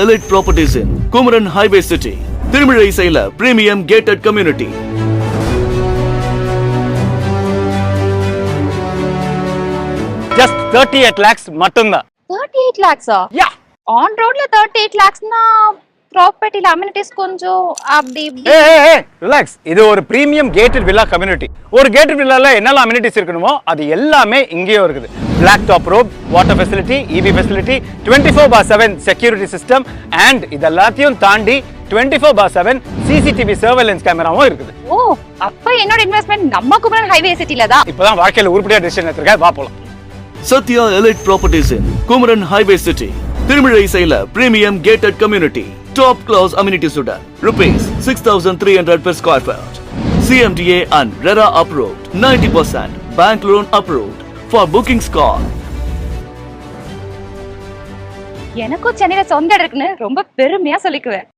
Elite Properties in Kumaran Highway City. Tirumizhai Saila Premium Gated Community. Just 38 lakhs மட்டும்தான். 38 lakhs Yeah. on road la 38 lakhs na property amenities கொஞ்சம் அப்படி இப்படி Hey, relax. இது ஒரு premium gated villa community. ஒரு gated வில்லால என்னெல்லாம் amenities இருக்கணுமோ அது எல்லாமே இங்கேயும் இருக்குது. Black top road, water facility, EB facility, 24/7 security system and இதெல்லாத்தையும் தாண்டி 24/7 CCTV surveillance கேமராவும் இருக்குது. ஓ அப்ப என்னோட இன்வெஸ்ட்மென்ட் நம்ம குமரன் ஹைவே சிட்டில தான். இப்போதான் வாழ்க்கையில உருப்படியா டிசிஷன் எடுத்துருக்கேன். வா போலாம். Satya Elite Properties in Kumaran Highway City. Tirumizhai Saila Premium Gated Community. Top class amenities udan. Rupees 6,300 per square foot. CMDA and RERA approved. 90% bank loan approved. For bookings call. எனக்கும் சென்னையில சொந்த இருக்குன்னு ரொம்ப பெருமையா சொல்லிக்குவேன்.